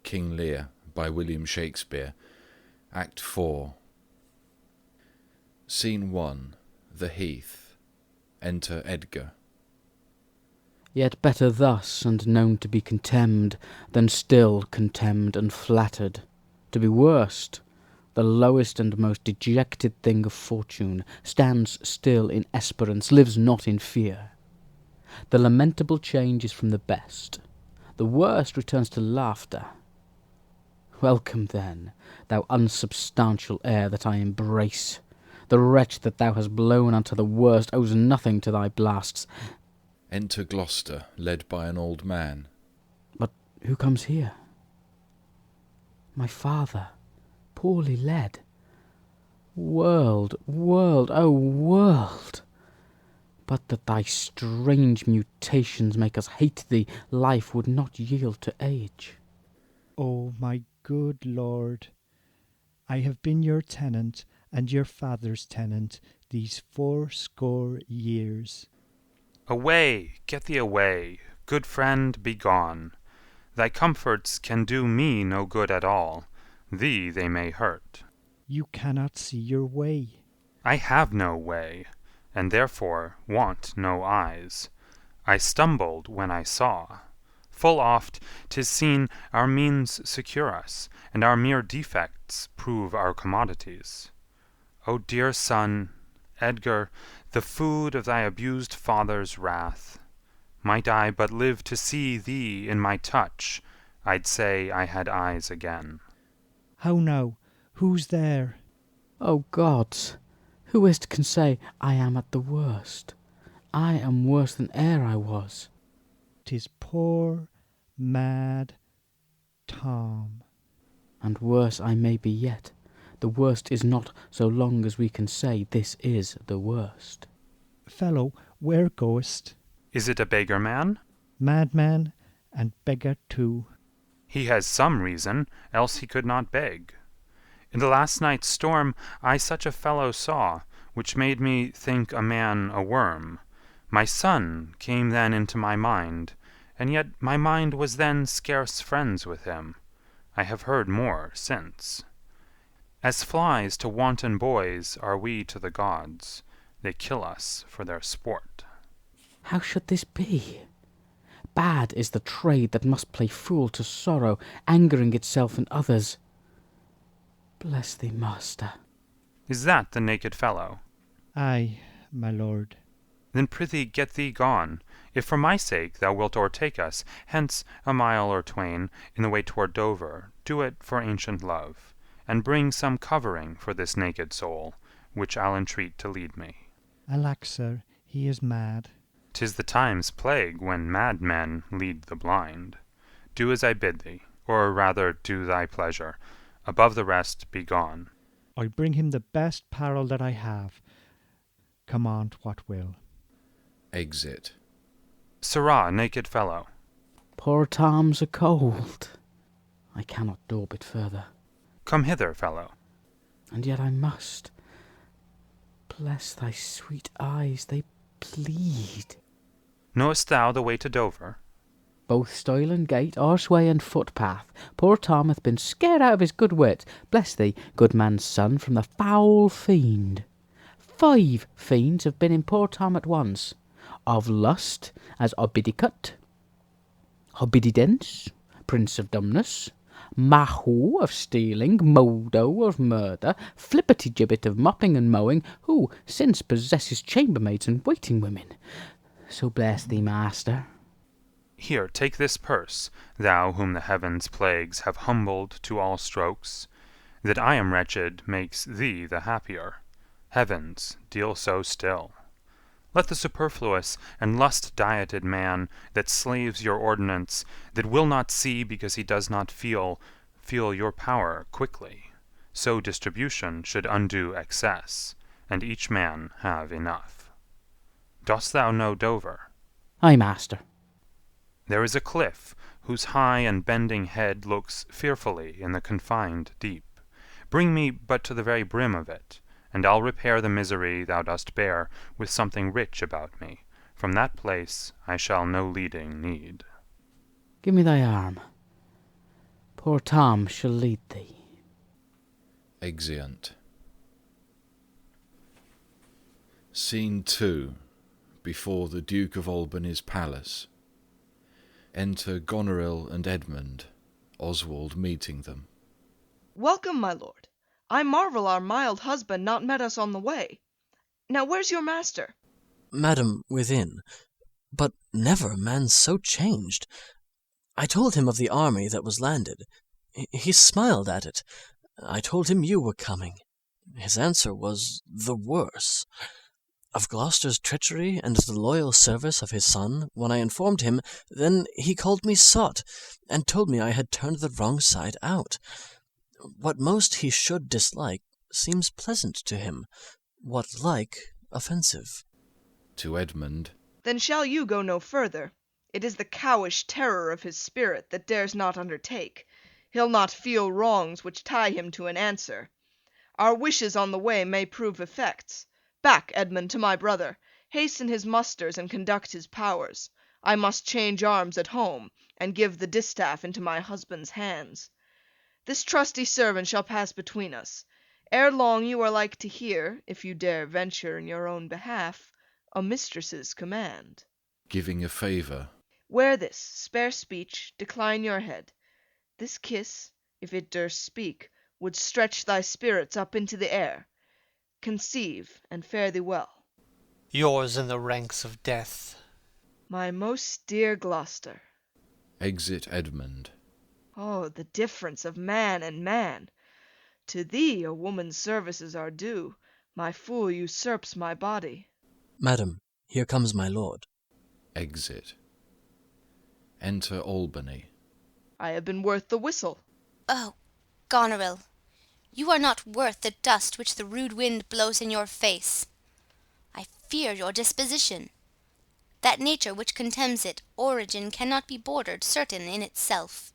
King Lear by William Shakespeare. Act 4. Scene 1. The Heath. Enter Edgar. Yet better thus, and known to be contemned, than still contemned and flattered. To be worst, the lowest and most dejected thing of fortune, stands still in esperance, lives not in fear. The lamentable change is from the best, the worst returns to laughter. Welcome then, thou unsubstantial air that I embrace. The wretch that thou hast blown unto the worst owes nothing to thy blasts. Enter Gloucester, led by an old man. But who comes here? My father, poorly led. World, world, O world! But that thy strange mutations make us hate thee, life would not yield to age. O my good lord, I have been your tenant and your father's tenant these 80 years. Away, get thee away, good friend, be gone. Thy comforts can do me no good at all, thee they may hurt. You cannot see your way. I have no way, and therefore want no eyes. I stumbled when I saw. Full oft 'tis seen our means secure us, and our mere defects prove our commodities. O dear son, Edgar, the food of thy abused father's wrath! Might I but live to see thee in my touch, I'd say I had eyes again. How now? Who's there? O gods, who is't can say I am at the worst? I am worse than e'er I was. 'Tis poor, mad Tom. And worse I may be yet. The worst is not so long as we can say this is the worst. Fellow, where goest? Is it a beggar man? Madman, and beggar too. He has some reason, else he could not beg. In the last night's storm I such a fellow saw, which made me think a man a worm. My son came then into my mind, and yet my mind was then scarce friends with him. I have heard more since. As flies to wanton boys are we to the gods. They kill us for their sport. How should this be? Bad is the trade that must play fool to sorrow, angering itself and others. Bless thee, master. Is that the naked fellow? Ay, my lord. Then prithee get thee gone. If for my sake thou wilt o'ertake us, hence a mile or twain, in the way toward Dover, do it for ancient love, and bring some covering for this naked soul, which I'll entreat to lead me. Alack, sir, he is mad. 'Tis the time's plague when mad men lead the blind. Do as I bid thee, or rather do thy pleasure. Above the rest, be gone. I bring him the best apparel that I have. Come on't what will. Exit. Sirrah, naked fellow. Poor Tom's a cold. I cannot daub it further. Come hither, fellow. And yet I must. Bless thy sweet eyes, they plead. Knowest thou the way to Dover? Both stile and gate, horseway and footpath. Poor Tom hath been scared out of his good wits. Bless thee, good man's son, from the foul fiend. 5 fiends have been in poor Tom at once. Of lust, as Obidicut, Hobbididence, Prince of Dumbness, Mahu of stealing, Modo of murder, Flippity-gibbet of mopping and mowing, who since possesses chambermaids and waiting women. So bless thee, master. Here, take this purse, thou whom the heavens' plagues have humbled to all strokes. That I am wretched makes thee the happier. Heavens, deal so still. Let the superfluous and lust-dieted man that slaves your ordinance, that will not see because he does not feel your power quickly. So distribution should undo excess, and each man have enough. Dost thou know Dover? Ay, master. There is a cliff, whose high and bending head looks fearfully in the confined deep. Bring me but to the very brim of it, and I'll repair the misery thou dost bear with something rich about me. From that place I shall no leading need. Give me thy arm. Poor Tom shall lead thee. Exeunt. Scene 2. Before the Duke of Albany's palace. Enter Goneril and Edmund, Oswald meeting them. Welcome, my lord. I marvel our mild husband not met us on the way. Now where's your master? Madam, within. But never a man so changed. I told him of the army that was landed. He smiled at it. I told him you were coming. His answer was the worse. Of Gloucester's treachery and the loyal service of his son, when I informed him, then he called me sot, and told me I had turned the wrong side out. What most he should dislike seems pleasant to him, what like offensive. To Edmund. Then shall you go no further. It is the cowish terror of his spirit that dares not undertake. He'll not feel wrongs which tie him to an answer. Our wishes on the way may prove effects. Back, Edmund, to my brother. Hasten his musters and conduct his powers. I must change arms at home, and give the distaff into my husband's hands. This trusty servant shall pass between us. Ere long you are like to hear, if you dare venture in your own behalf, a mistress's command. Giving a favour. Wear this, spare speech, decline your head. This kiss, if it durst speak, would stretch thy spirits up into the air. Conceive, and fare thee well. Yours in the ranks of death. My most dear Gloucester. Exit Edmund. Oh, the difference of man and man! To thee a woman's services are due. My fool usurps my body. Madam, here comes my lord. Exit. Enter Albany. I have been worth the whistle. Oh, Goneril, you are not worth the dust which the rude wind blows in your face. I fear your disposition. That nature which contemns it, origin cannot be bordered certain in itself.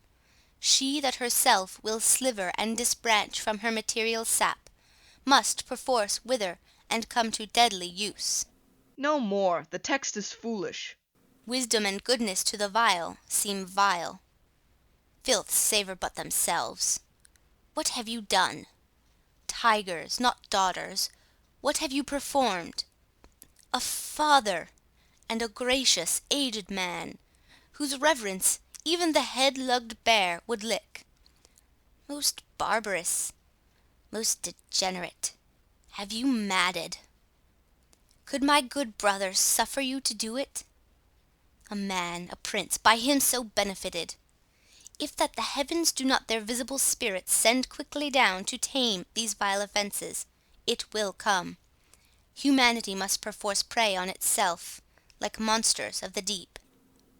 She that herself will sliver and disbranch from her material sap, must perforce wither and come to deadly use. No more, the text is foolish. Wisdom and goodness to the vile seem vile. Filths savour but themselves. What have you done? Tigers, not daughters, what have you performed? A father, and a gracious aged man, whose reverence even the head-lugged bear would lick. Most barbarous, most degenerate, have you madded? Could my good brother suffer you to do it? A man, a prince, by him so benefited. If that the heavens do not their visible spirits send quickly down to tame these vile offences, it will come. Humanity must perforce prey on itself, like monsters of the deep.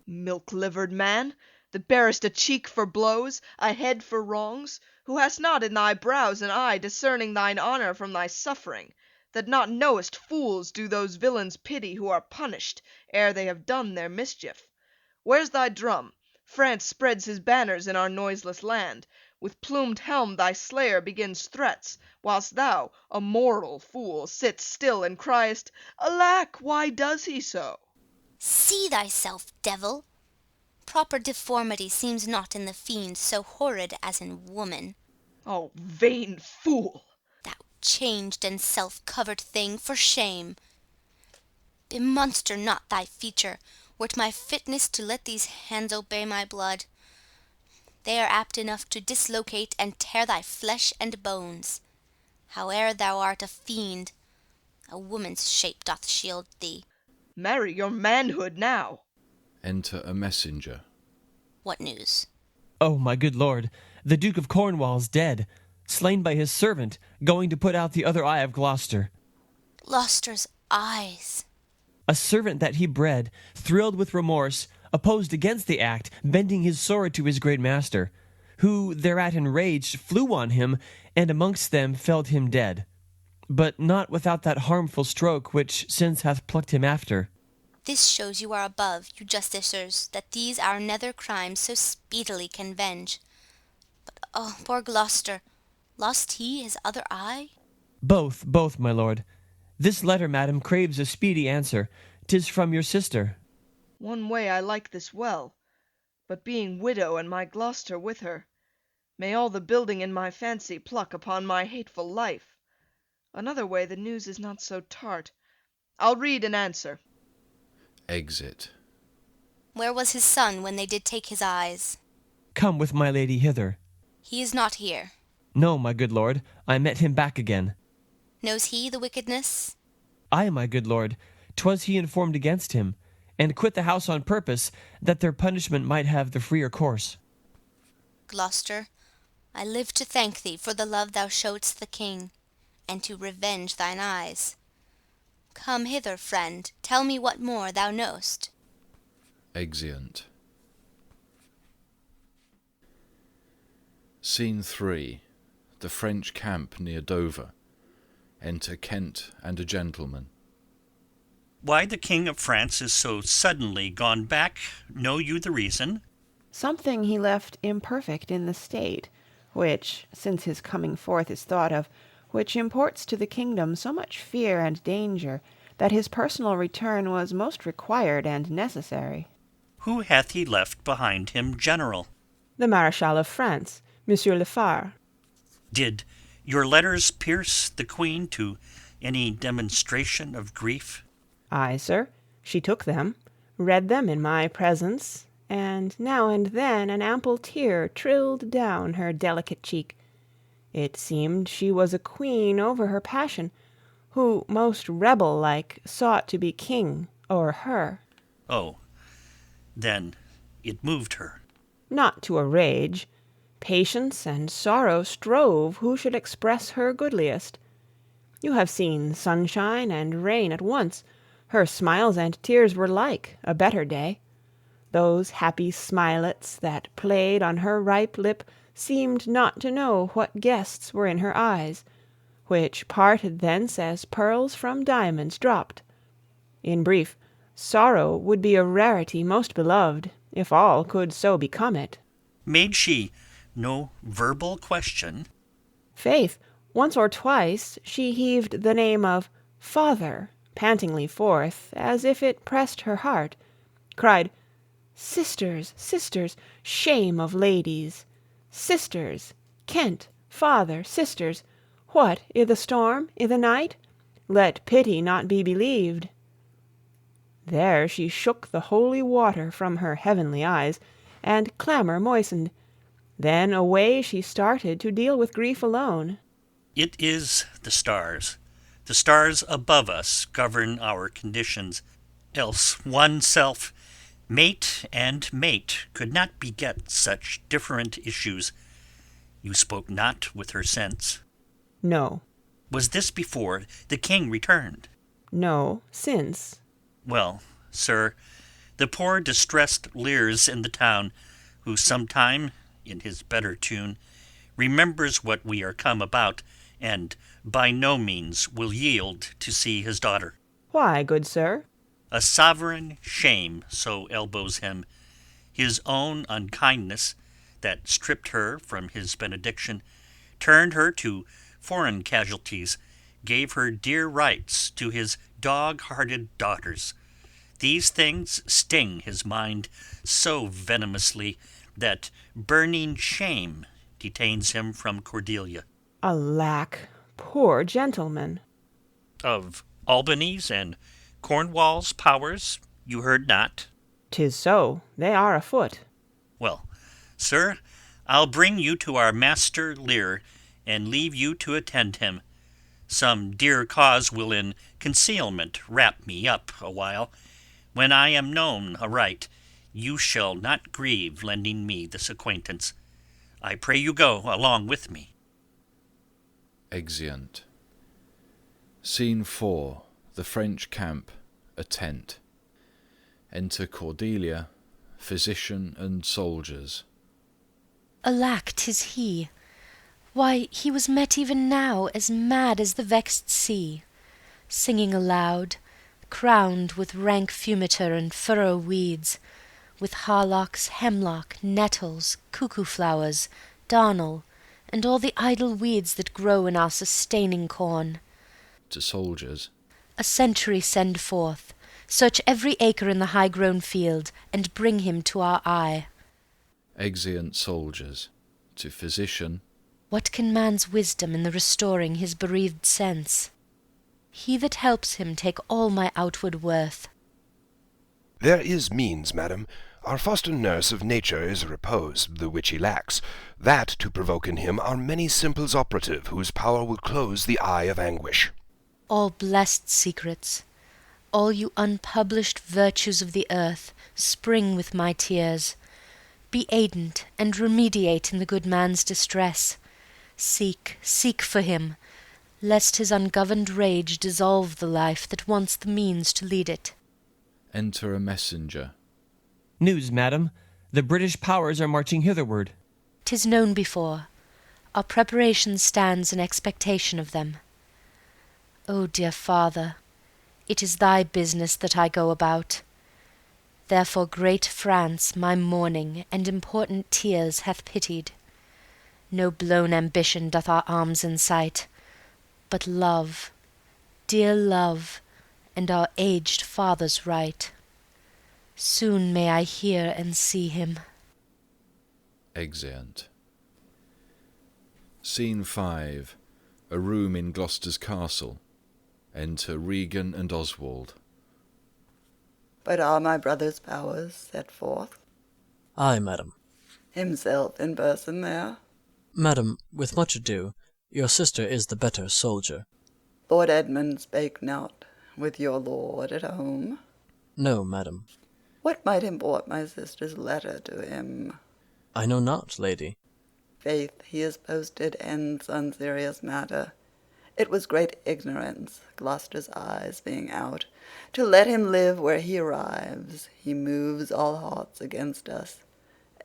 Milk-livered man, that bearest a cheek for blows, a head for wrongs, who hast not in thy brows an eye discerning thine honour from thy suffering, that not knowest fools do those villains pity who are punished ere they have done their mischief. Where's thy drum? France spreads his banners in our noiseless land. With plumed helm thy slayer begins threats, whilst thou, a mortal fool, sitst still and criest, Alack, why does he so? See thyself, devil! Proper deformity seems not in the fiend so horrid as in woman. Oh, vain fool! Thou changed and self-covered thing, for shame! Bemonster not thy feature, were't my fitness to let these hands obey my blood. They are apt enough to dislocate and tear thy flesh and bones. Howe'er thou art a fiend, a woman's shape doth shield thee. Marry, your manhood now! Enter a messenger. What news? Oh, my good lord, the Duke of Cornwall's dead, slain by his servant, going to put out the other eye of Gloucester. Gloucester's eyes. A servant that he bred, thrilled with remorse, opposed against the act, bending his sword to his great master, who, thereat enraged, flew on him, and amongst them felled him dead. But not without that harmful stroke which since hath plucked him after. This shows you are above, you justicers, that these our nether crimes so speedily can venge. But, oh, poor Gloucester, lost he his other eye? Both, my lord. This letter, madam, craves a speedy answer. 'Tis from your sister. One way I like this well, but being widow and my Gloucester with her, May all the building in my fancy pluck upon my hateful life. Another way the news is not so tart. I'll read and answer. Exit. Where was his son when they did take his eyes? Come with my lady hither. He is not here. No, my good lord, I met him back again. Knows he the wickedness? Ay, my good lord, 'twas he informed against him, and quit the house on purpose, that their punishment might have the freer course. Gloucester, I live to thank thee for the love thou show'dst the king, and to revenge thine eyes. Come hither, friend, tell me what more thou know'st. Exeunt. Scene 3. The French camp near Dover. Enter Kent and a gentleman. Why the King of France is so suddenly gone back, know you the reason? Something he left imperfect in the state, which, since his coming forth is thought of, which imports to the kingdom so much fear and danger, that his personal return was most required and necessary. Who hath he left behind him general? The Maréchal of France, Monsieur le Phare. Did your letters pierce the Queen to any demonstration of grief? Ay, sir, she took them, read them in my presence, and now and then an ample tear trilled down her delicate cheek. It seemed she was a queen over her passion, who most rebel-like sought to be king o'er her. Oh, then it moved her. Not to a rage. Patience and sorrow strove who should express her goodliest. You have seen sunshine and rain at once. Her smiles and tears were like a better day. Those happy smilets that played on her ripe lip seemed not to know what guests were in her eyes, which parted thence as pearls from diamonds dropped. In brief, sorrow would be a rarity most beloved, if all could so become it. Made she no verbal question? Faith, once or twice she heaved the name of father pantingly forth, as if it pressed her heart, cried, "Sisters, sisters, shame of ladies! Sisters, Kent, father, sisters, what, i' the storm, i' the night? Let pity not be believed." There she shook the holy water from her heavenly eyes, and clamour moistened. Then away she started to deal with grief alone. It is the stars. The stars above us govern our conditions. Else one self, mate and mate, could not beget such different issues. You spoke not with her since? No. Was this before the king returned? No, since. Well, sir, the poor distressed Lears in the town, who sometime, in his better tune, remembers what we are come about, and by no means will yield to see his daughter. Why, good sir? A sovereign shame so elbows him. His own unkindness, that stripped her from his benediction, turned her to foreign casualties, gave her dear rights to his dog-hearted daughters. These things sting his mind so venomously that burning shame detains him from Cordelia. Alack, poor gentleman! Of Albany's and Cornwall's powers you heard not? 'Tis so, they are afoot. Well, sir, I'll bring you to our master Lear, and leave you to attend him. Some dear cause will in concealment wrap me up a while. When I am known aright, you shall not grieve lending me this acquaintance. I pray you go along with me. Exeunt. Scene 4. The French camp. A tent. Enter Cordelia, physician and soldiers. Alack, 'tis he. Why, he was met even now as mad as the vexed sea, singing aloud, crowned with rank fumiter and furrow weeds, with harlocks, hemlock, nettles, cuckoo flowers, darnel, and all the idle weeds that grow in our sustaining corn. To soldiers. A century send forth, search every acre in the high-grown field, and bring him to our eye. Exeunt soldiers. to physician. What can man's wisdom in the restoring his bereaved sense? He that helps him take all my outward worth. There is means, madam. Our foster nurse of nature is repose, the which he lacks. That to provoke in him are many simples operative, whose power will close the eye of anguish. All blessed secrets, all you unpublished virtues of the earth, spring with my tears. Be aidant, and remediate in the good man's distress. Seek, seek for him, lest his ungoverned rage dissolve the life that wants the means to lead it. Enter a messenger. News, madam. The British powers are marching hitherward. 'Tis known before. Our preparation stands in expectation of them. O dear father, it is thy business that I go about. Therefore great France my mourning and important tears hath pitied. No blown ambition doth our arms incite, but love, dear love, and our aged father's right. Soon may I hear and see him. Exeunt. Scene 5. A room in Gloucester's castle. Enter Regan and Oswald. But are my brother's powers set forth? Ay, madam. Himself in person there? Madam, with much ado, your sister is the better soldier. Lord Edmund spake not with your lord at home? No, madam. What might import my sister's letter to him? I know not, lady. Faith, he is posted ends on serious matter. It was great ignorance, Gloucester's eyes being out, to let him live where he arrives. He moves all hearts against us.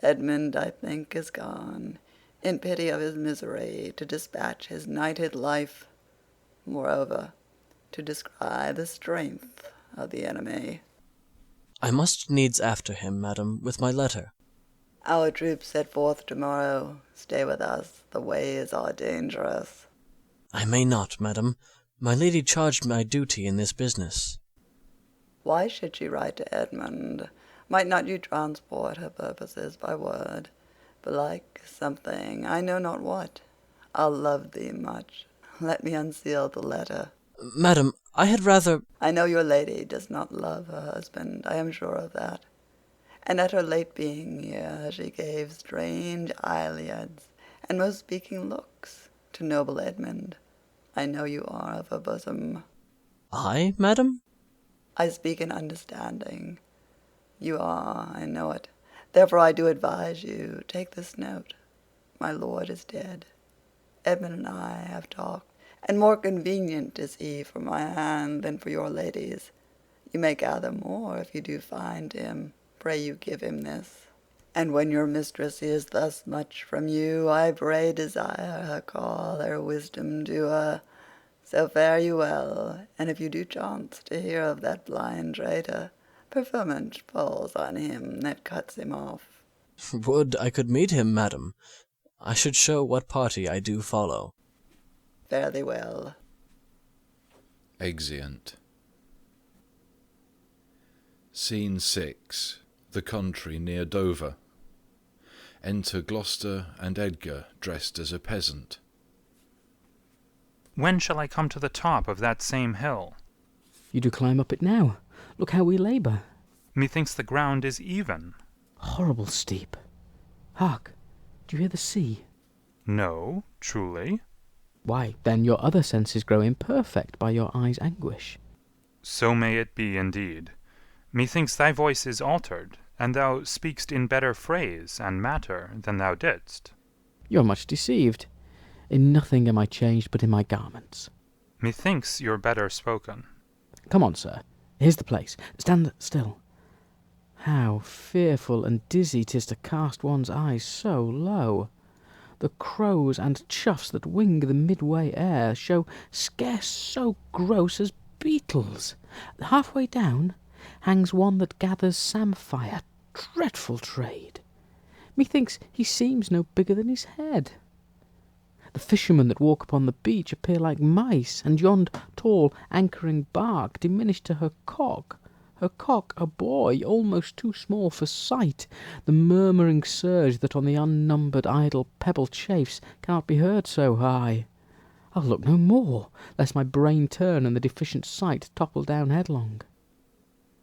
Edmund, I think, is gone, in pity of his misery, to dispatch his nighted life. Moreover, to descry the strength of the enemy. I must needs after him, madam, with my letter. Our troops set forth tomorrow. Stay with us, the ways are dangerous. I may not, madam. My lady charged my duty in this business. Why should she write to Edmund? Might not you transport her purposes by word? Belike something, I know not what. I'll love thee much. Let me unseal the letter. Madam, I had rather... I know your lady does not love her husband, I am sure of that. And at her late being here, she gave strange eyelids and most speaking looks to noble Edmund. I know you are of her bosom. I, madam? I speak in understanding. You are, I know it. Therefore I do advise you, take this note. My lord is dead. Edmund and I have talked, and more convenient is he for my hand than for your lady's. You may gather more if you do find him. Pray you give him this. And when your mistress is thus much from you, I pray desire her call her wisdom to her. So fare you well, and if you do chance to hear of that blind traitor, preferment falls on him that cuts him off. Would I could meet him, madam. I should show what party I do follow. Fare thee well. Exeunt. Scene 6. The country near Dover. Enter Gloucester and Edgar dressed as a peasant. When shall I come to the top of that same hill? You do climb up it now. Look how we labour. Methinks the ground is even. Horrible steep. Hark, do you hear the sea? No, truly. Why, then your other senses grow imperfect by your eye's anguish. So may it be indeed. Methinks thy voice is altered, and thou speak'st in better phrase and matter than thou didst. You are much deceived. In nothing am I changed but in my garments. Methinks you're better spoken. Come on, sir. Here's the place. Stand still. How fearful and dizzy 'tis to cast one's eyes so low. The crows and choughs that wing the midway air show scarce so gross as beetles. Halfway down hangs one that gathers samphire. Dreadful trade! Methinks he seems no bigger than his head. The fishermen that walk upon the beach appear like mice, and yond tall anchoring bark diminished to her cock, Her cock a boy, almost too small for sight. The murmuring surge that on the unnumbered idle pebble chafes cannot be heard so high. I'll look no more, lest my brain turn and the deficient sight topple down headlong.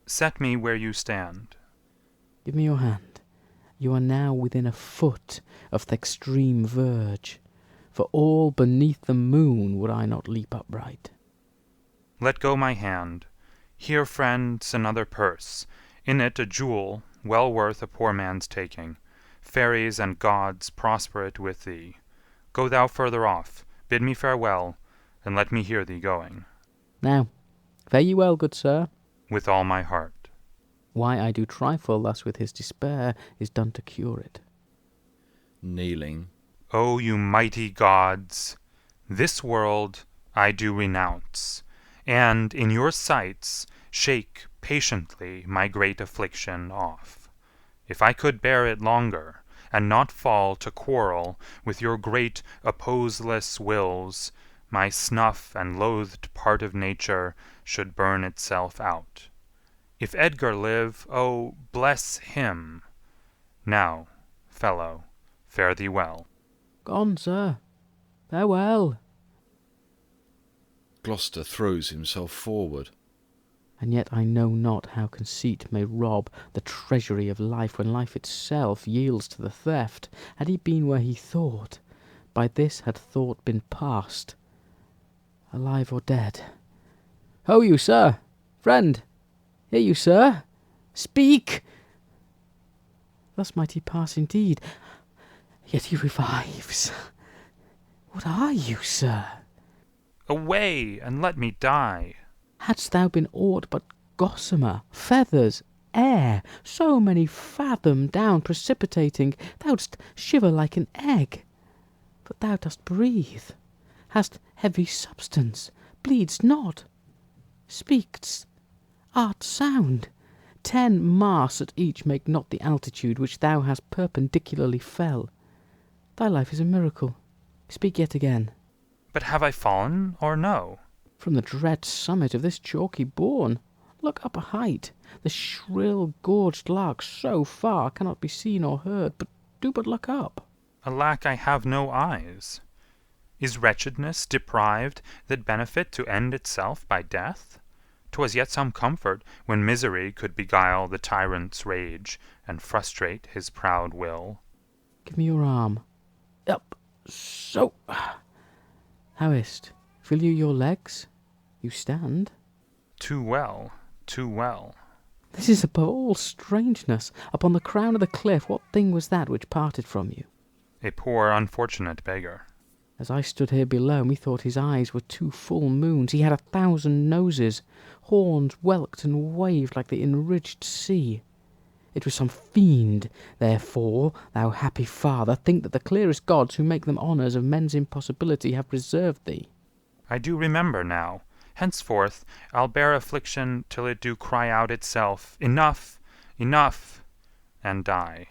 Set me where you stand. Give me your hand. You are now within a foot of th' extreme verge. For all beneath the moon would I not leap upright. Let go my hand. Here, friends, another purse, in it a jewel well worth a poor man's taking. Fairies and gods prosper it with thee. Go thou further off, bid me farewell, and let me hear thee going. Now, fare ye well, good sir. With all my heart. Why I do trifle thus with his despair is done to cure it. Kneeling. O you mighty gods, this world I do renounce, and in your sights shake patiently my great affliction off. If I could bear it longer, and not fall to quarrel with your great opposeless wills, my snuff and loathed part of nature should burn itself out. If Edgar live, oh, bless him! Now, fellow, fare thee well. Gone, sir. Farewell. Gloucester throws himself forward. And yet I know not how conceit may rob the treasury of life when life itself yields to the theft. Had he been where he thought, by this had thought been past, alive or dead. Ho you, sir! Friend! Hear you, sir! Speak! Thus might he pass indeed, yet he revives. What are you, sir? Away, and let me die. Hadst thou been aught but gossamer, feathers, air, so many fathom down precipitating, thou'dst shiver like an egg. But thou dost breathe, hast heavy substance, bleedst not, speak'st, art sound. 10 masts at each make not the altitude which thou hast perpendicularly fell. Thy life is a miracle. Speak yet again. But have I fallen, or no? From the dread summit of this chalky bourne, look up a height. The shrill gorged lark so far cannot be seen or heard, but do but look up. Alack, I have no eyes. Is wretchedness deprived that benefit to end itself by death? 'Twas yet some comfort when misery could beguile the tyrant's rage and frustrate his proud will. Give me your arm. Up, so. How is't? Feel you your legs? You stand? Too well, too well. This is above all strangeness. Upon the crown of the cliff, what thing was that which parted from you? A poor unfortunate beggar. As I stood here below, methought his eyes were 2 full moons. He had 1,000 noses. Horns whelked and waved like the enridged sea. It was some fiend. Therefore, thou happy father, think that the clearest gods who make them honours of men's impossibility have preserved thee. I do remember now. Henceforth I'll bear affliction till it do cry out itself, Enough, enough, and die.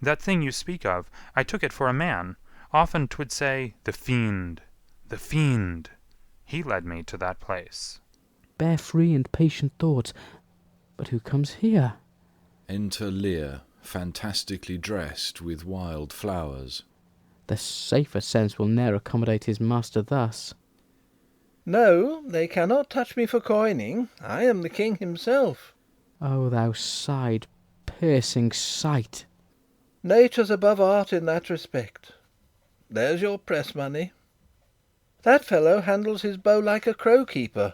That thing you speak of, I took it for a man. Often 'twould say, The fiend, the fiend. He led me to that place. Bear free and patient thoughts. But who comes here? Enter Lear, fantastically dressed with wild flowers. The safer sense will ne'er accommodate his master thus. No, they cannot touch me for coining. I am the king himself. O thou side piercing sight! Nature's above art in that respect. There's your press money. That fellow handles his bow like a crow-keeper.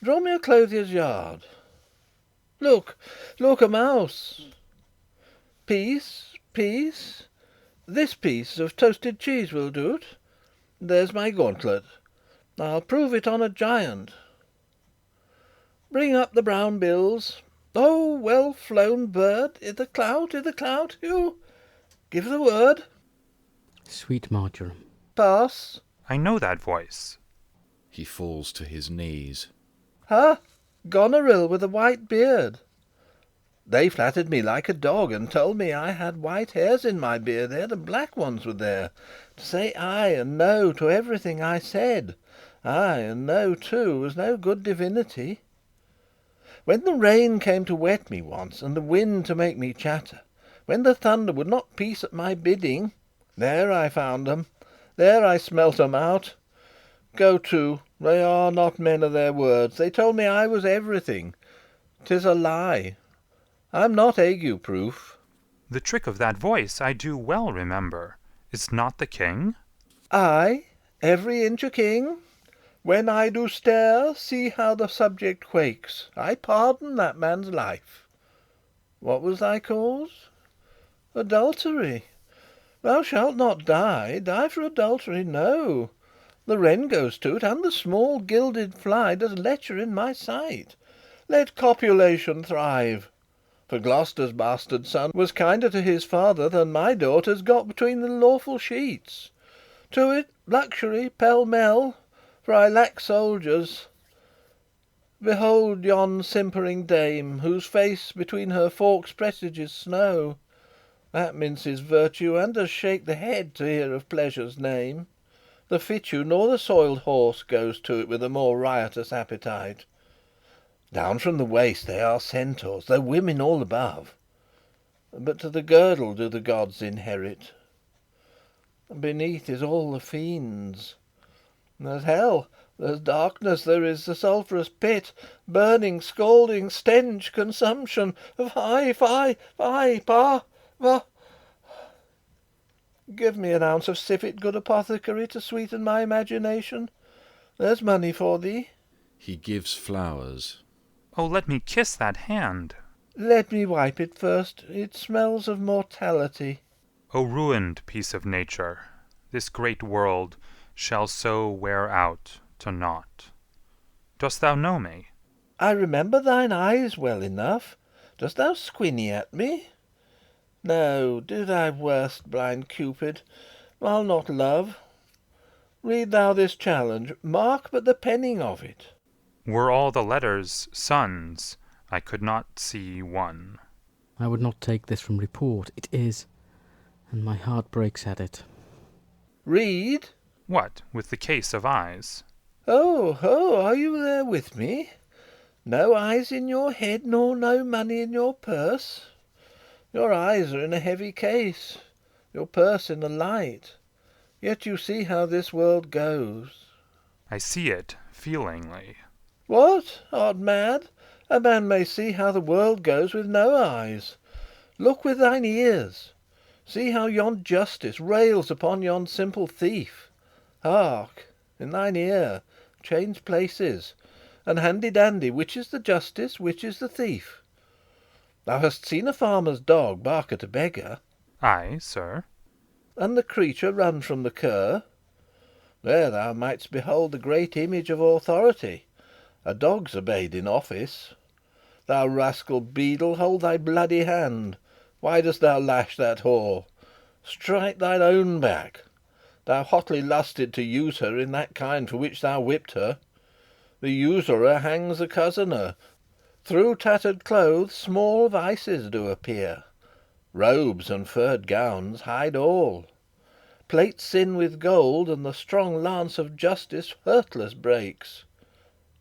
Draw me a clothier's yard. Look, a mouse. Piece. This piece of toasted cheese will do't. There's my gauntlet. I'll prove it on a giant. Bring up the brown bills. Oh, well flown bird, i' the clout, Hugh. Give the word. Sweet marjoram. Pass. I know that voice. He falls to his knees. Ha! Goneril with a white beard. They flattered me like a dog, and told me I had white hairs in my beard head, and black ones were there, to say aye and no to everything I said. Aye and no, too, was no good divinity. When the rain came to wet me once, and the wind to make me chatter, when the thunder would not peace at my bidding, there I found 'em, there I smelt 'em out. Go to, they are not men of their words. They told me I was everything. 'Tis a lie. I'm not ague-proof. The trick of that voice I do well remember. Is't not the king? I, every inch a king? When I do stare, see how the subject quakes. I pardon that man's life. What was thy cause? Adultery. Thou shalt not die. Die for adultery, no. The wren goes to't, and the small gilded fly does lecher in my sight. Let copulation thrive. For Gloucester's bastard son was kinder to his father than my daughters got between the lawful sheets. To it, luxury, pell-mell, for I lack soldiers. Behold yon simpering dame, whose face between her forks presages snow. That minces virtue, and does shake the head to hear of pleasure's name. The fichu nor the soiled horse goes to it with a more riotous appetite. Down from the waist they are centaurs, though women all above. But to the girdle do the gods inherit. Beneath is all the fiends. There's hell, there's darkness, there is the sulphurous pit, burning, scalding, stench, consumption. Fie, fie, fie, pa, pa. Give me an ounce of civet, good apothecary, to sweeten my imagination. There's money for thee. He gives flowers. Oh, let me kiss that hand. Let me wipe it first. It smells of mortality. O ruined piece of nature, this great world shall so wear out to naught. Dost thou know me? I remember thine eyes well enough. Dost thou squinny at me? No, do thy worst, blind Cupid. I'll not love. Read thou this challenge. Mark but the penning of it. Were all the letters suns, I could not see one. I would not take this from report. It is, and my heart breaks at it. Read? What, with the case of eyes? Oh, are you there with me? No eyes in your head, nor no money in your purse? Your eyes are in a heavy case, your purse in a light. Yet you see how this world goes. I see it feelingly. What? Art mad? A man may see how the world goes with no eyes. Look with thine ears. See how yon justice rails upon yon simple thief. Hark! In thine ear. Change places. And handy-dandy, which is the justice, which is the thief? Thou hast seen a farmer's dog bark at a beggar? Ay, sir. And the creature run from the cur? There thou mightst behold the great image of authority. A dog's obeyed in office. Thou rascal beadle, hold thy bloody hand. Why dost thou lash that whore? Strike thine own back. Thou hotly lusted to use her in that kind for which thou whipped her. The usurer hangs the cozener. Through tattered clothes small vices do appear. Robes and furred gowns hide all. Plate sin with gold, and the strong lance of justice hurtless breaks.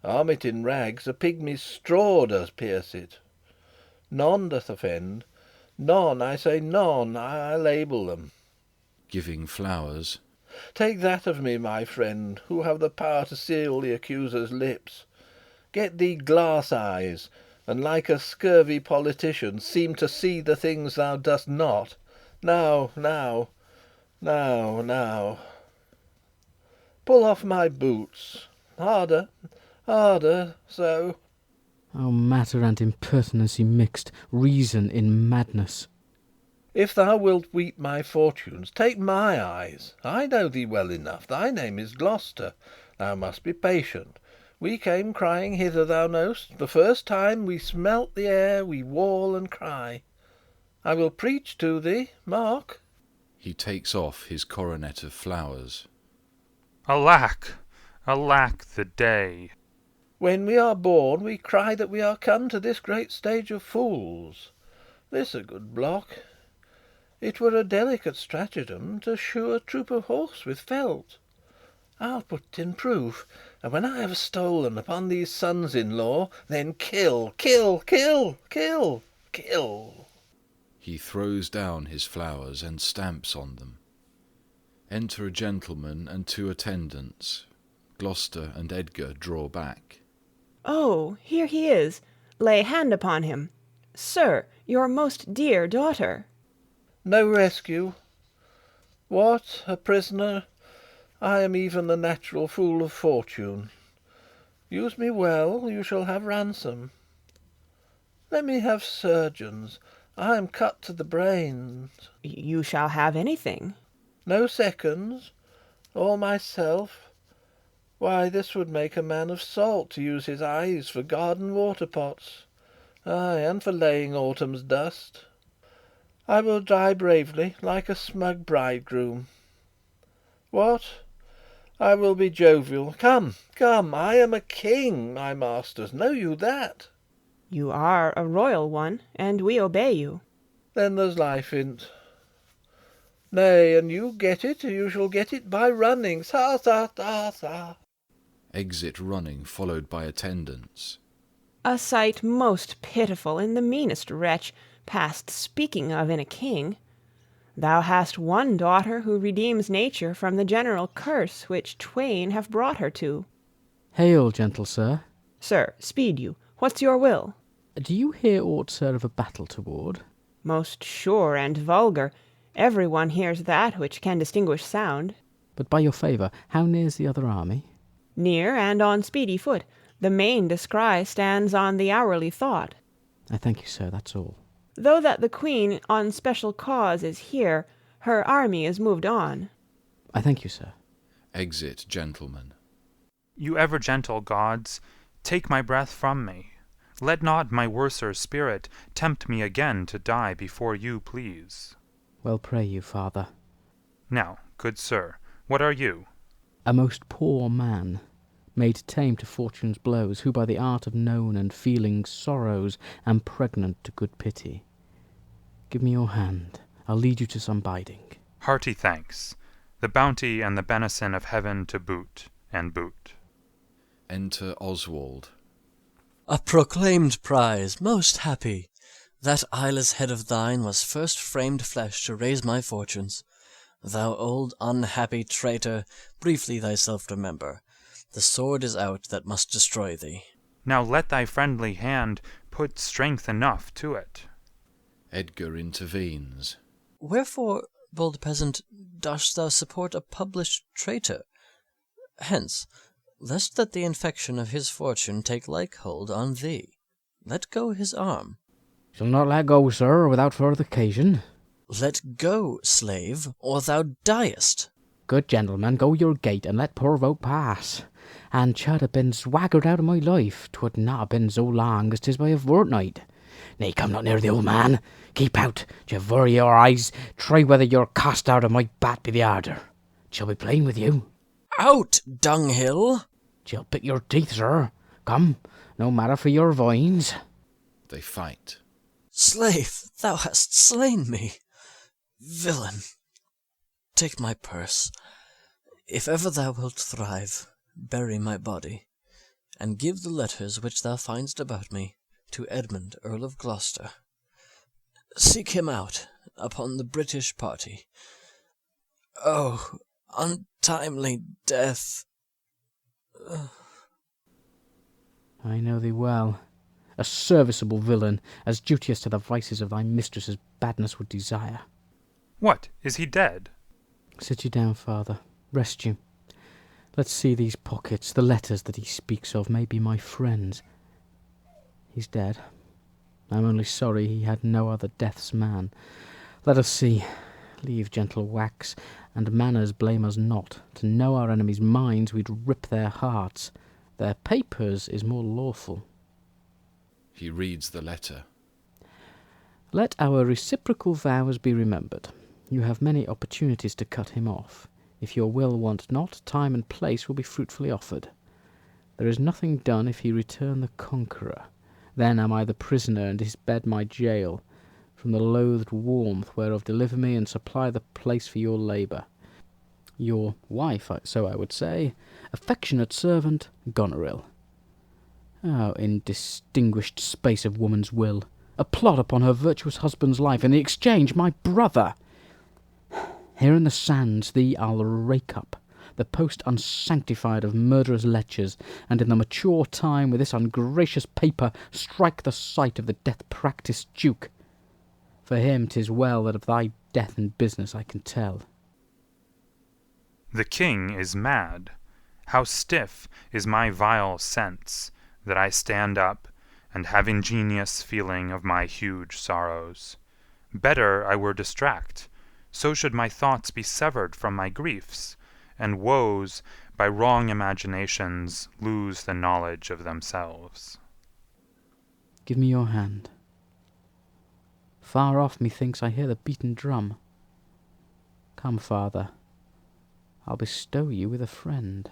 Arm it in rags, a pygmy's straw does pierce it. None doth offend. None, I say none, I label them. Giving flowers. Take that of me, my friend, who have the power to seal the accuser's lips. Get thee glass eyes, and like a scurvy politician seem to see the things thou dost not. Now. Pull off my boots. Harder, so. Oh, matter and impertinency mixed, reason in madness. If thou wilt weep my fortunes, take my eyes. I know thee well enough. Thy name is Gloucester. Thou must be patient. We came crying hither, thou know'st. The first time we smelt the air, we wail and cry. I will preach to thee, mark. He takes off his coronet of flowers. Alack! Alack the day! When we are born, we cry that we are come to this great stage of fools. This a good block. It were a delicate stratagem to shoe a troop of horse with felt. I'll put in proof, and when I have stolen upon these sons-in-law, then kill, kill, kill, kill, kill. He throws down his flowers and stamps on them. Enter a gentleman and 2 attendants. Gloucester and Edgar draw back. Oh, here he is. Lay hand upon him. Sir, your most dear daughter. No rescue. What, a prisoner? I am even the natural fool of fortune. Use me well, you shall have ransom. Let me have surgeons. I am cut to the brains. You shall have anything. No seconds. All myself. Why, this would make a man of salt to use his eyes for garden water-pots. Ay, and for laying autumn's dust. I will die bravely, like a smug bridegroom. What? I will be jovial. Come, come, I am a king, my masters, know you that? You are a royal one, and we obey you. Then there's life in't. Nay, and you get it, you shall get it by running. Sa, sa, sa, sa. Exit running, followed by attendants. A sight most pitiful in the meanest wretch, past speaking of in a king. Thou hast one daughter who redeems nature from the general curse which twain have brought her to. Hail, gentle sir. Sir, speed you. What's your will? Do you hear aught, sir, of a battle toward? Most sure and vulgar. Every one hears that which can distinguish sound. But by your favour, how near's the other army? Near and on speedy foot. The main descry stands on the hourly thought. I thank you, sir, that's all. Though that the Queen on special cause is here, her army is moved on. I thank you, sir. Exit gentlemen. You ever gentle gods, take my breath from me. Let not my worser spirit tempt me again to die before you please. Well pray you, father. Now, good sir, what are you? A most poor man, made tame to fortune's blows, who by the art of known and feeling sorrows am pregnant to good pity. Give me your hand, I'll lead you to some biding. Hearty thanks, the bounty and the benison of heaven to boot and boot. Enter Oswald. A proclaimed prize, most happy. That eyeless head of thine was first framed flesh to raise my fortunes. Thou old unhappy traitor, briefly thyself remember. The sword is out that must destroy thee. Now let thy friendly hand put strength enough to it. Edgar intervenes. Wherefore, bold peasant, dost thou support a published traitor? Hence, lest that the infection of his fortune take like hold on thee. Let go his arm. Shall not let go, sir, without further occasion. Let go, slave, or thou diest. Good gentleman, go your gait, and let poor folk pass. And chud have been swaggered out of my life, 'twould not have been so long as 'tis by a fortnight. Nay, come not near the old man. Keep out, devour your eyes, try whether your cast out of my bat be the harder. Shall be plain with you. Out, dunghill! Shall pick your teeth, sir. Come, no matter for your vines. They fight. Slave, thou hast slain me. Villain, take my purse. If ever thou wilt thrive, bury my body, and give the letters which thou find'st about me to Edmund, Earl of Gloucester. Seek him out upon the British party. Oh, untimely death! I know thee well. A serviceable villain, as duteous to the vices of thy mistress as badness would desire. What, is he dead? Sit you down, father. Rest you. Let's see these pockets. The letters that he speaks of may be my friends. He's dead. I'm only sorry he had no other death's man. Let us see. Leave, gentle wax, and manners blame us not. To know our enemies' minds, we'd rip their hearts. Their papers is more lawful. He reads the letter. Let our reciprocal vows be remembered. You have many opportunities to cut him off. If your will want not, time and place will be fruitfully offered. There is nothing done if he return the conqueror. Then am I the prisoner, and his bed my jail. From the loathed warmth whereof deliver me, and supply the place for your labour. Your wife, so I would say, affectionate servant, Goneril. Oh, indistinguished space of woman's will, a plot upon her virtuous husband's life, in the exchange my brother! Here in the sands thee I'll rake up, the post unsanctified of murderous lechers, and in the mature time with this ungracious paper strike the sight of the death-practised duke. For him 'tis well that of thy death and business I can tell. The king is mad. How stiff is my vile sense, that I stand up, and have ingenious feeling of my huge sorrows. Better I were distract, so should my thoughts be severed from my griefs, and woes, by wrong imaginations, lose the knowledge of themselves. Give me your hand. Far off methinks I hear the beaten drum. Come, father, I'll bestow you with a friend.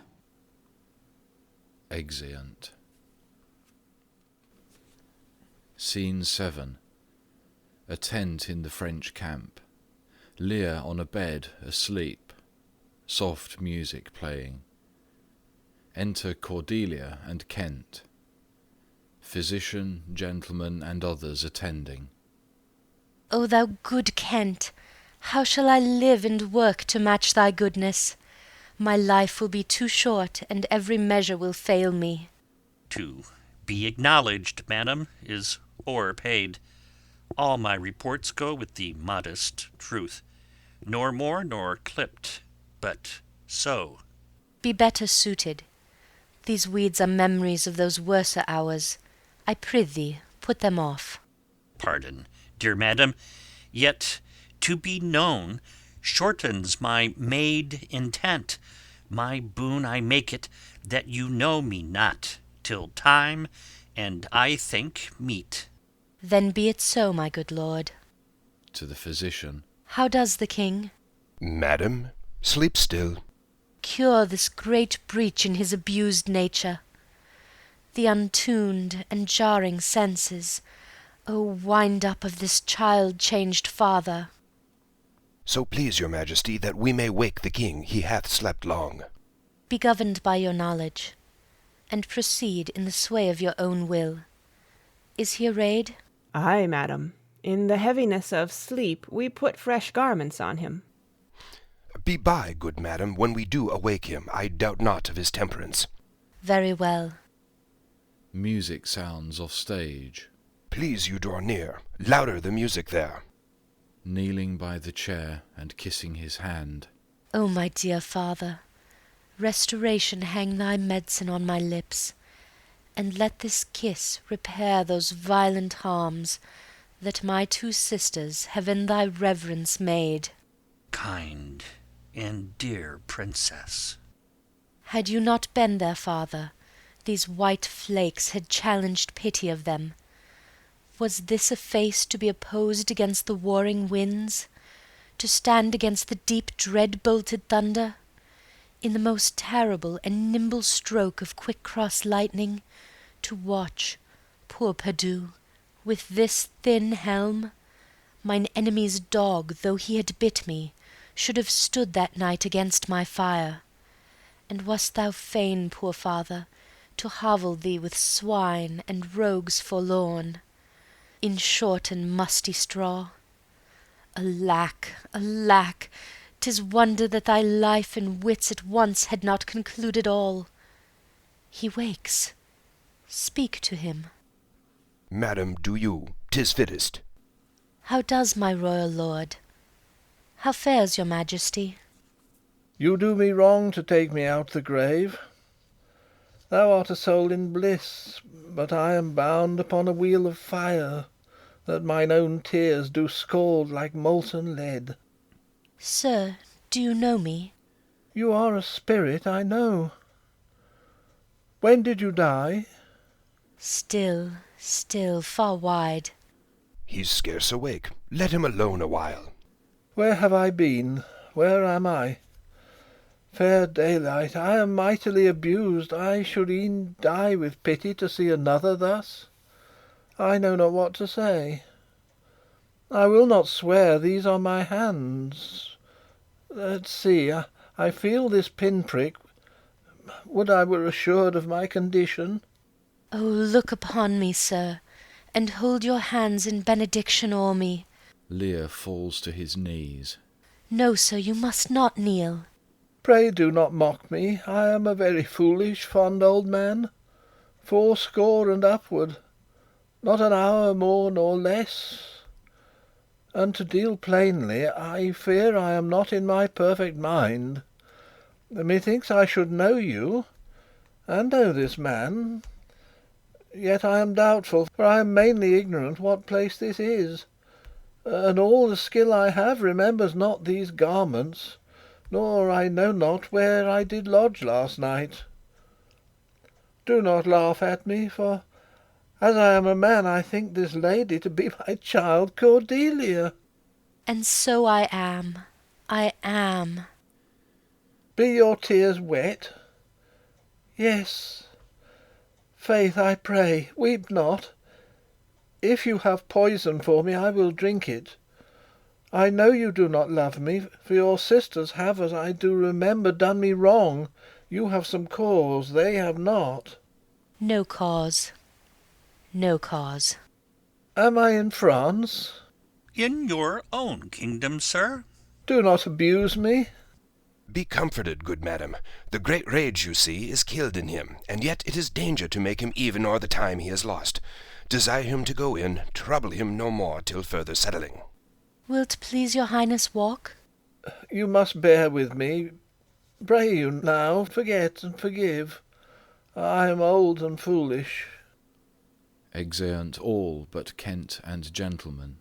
Exeunt. Scene 7. A tent in the French camp. Lear on a bed, asleep. Soft music playing. Enter Cordelia and Kent. Physician, gentleman, and others attending. O thou good Kent, how shall I live and work to match thy goodness? My life will be too short, and every measure will fail me. To be acknowledged, madam, is o'erpaid. All my reports go with the modest truth, nor more nor clipped, but so. Be better suited. These weeds are memories of those worser hours. I prithee, put them off. Pardon, dear madam, yet to be known shortens my made intent. My boon I make it that you know me not, till time and I think meet. Then be it so, my good lord. To the physician. How does the king? Madam, sleep still. Cure this great breach in his abused nature. The untuned and jarring senses, O wind up of this child-changed father. So please your majesty that we may wake the king, he hath slept long. Be governed by your knowledge, and proceed in the sway of your own will. Is he arrayed? Ay, madam. In the heaviness of sleep we put fresh garments on him. Be by, good madam, when we do awake him. I doubt not of his temperance. Very well. Music sounds off stage. Please you draw near. Louder the music there. Kneeling by the chair and kissing his hand. O my dear father, restoration hang thy medicine on my lips, and let this kiss repair those violent harms that my two sisters have in thy reverence made. Kind and dear princess. Had you not been their father, these white flakes had challenged pity of them. Was this a face to be opposed against the warring winds, to stand against the deep dread-bolted thunder? In the most terrible and nimble stroke of quick-cross lightning, to watch, poor Perdu, with this thin helm? Mine enemy's dog, though he had bit me, should have stood that night against my fire. And wast thou fain, poor father, to hovel thee with swine and rogues forlorn, in short and musty straw? Alack, alack! 'Tis wonder that thy life and wits at once had not concluded all. He wakes. Speak to him. Madam, do you. 'Tis fittest. How does my royal lord? How fares your majesty? You do me wrong to take me out the grave. Thou art a soul in bliss, but I am bound upon a wheel of fire, that mine own tears do scald like molten lead. Sir, do you know me? You are a spirit, I know. When did you die? Still, far wide. He's scarce awake. Let him alone a while. Where have I been? Where am I? Fair daylight, I am mightily abused. I should e'en die with pity to see another thus. I know not what to say. I will not swear these are my hands. Let's see, I feel this pinprick. Would I were assured of my condition. Oh, look upon me, sir, and hold your hands in benediction o'er me. Lear falls to his knees. No, sir, you must not kneel. Pray do not mock me. I am a very foolish, fond old man, 80 and upward, not an hour more nor less. And to deal plainly, I fear I am not in my perfect mind. Methinks I should know you, and know this man. Yet I am doubtful, for I am mainly ignorant what place this is, and all the skill I have remembers not these garments, nor I know not where I did lodge last night. Do not laugh at me, for as I am a man, I think this lady to be my child Cordelia. And so I am. I am. Be your tears wet? Yes. Faith, I pray, weep not. If you have poison for me, I will drink it. I know you do not love me, for your sisters have, as I do remember, done me wrong. You have some cause, they have not. No cause. No cause. Am I in France? In your own kingdom, sir. Do not abuse me. Be comforted, good madam. The great rage you see is killed in him, and yet it is danger to make him even o'er the time he has lost. Desire him to go in, trouble him no more till further settling. Will't please your highness walk? You must bear with me. Pray you now, forget and forgive. I am old and foolish. Exeunt all but Kent and gentlemen.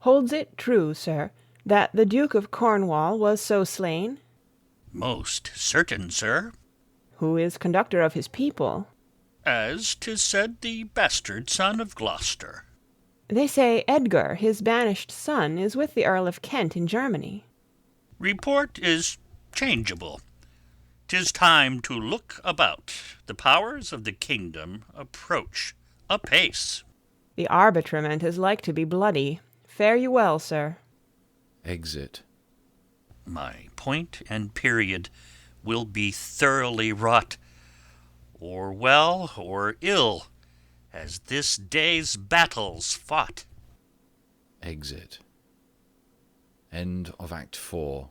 Holds it true, sir, that the Duke of Cornwall was so slain? Most certain, sir. Who is conductor of his people? As 'tis said, the bastard son of Gloucester. They say Edgar, his banished son, is with the Earl of Kent in Germany. Report is changeable. 'Tis time to look about. The powers of the kingdom approach apace. The arbitrament is like to be bloody. Fare you well, sir. Exit. My point and period will be thoroughly wrought, or well or ill, as this day's battles fought. Exit. End of Act 4.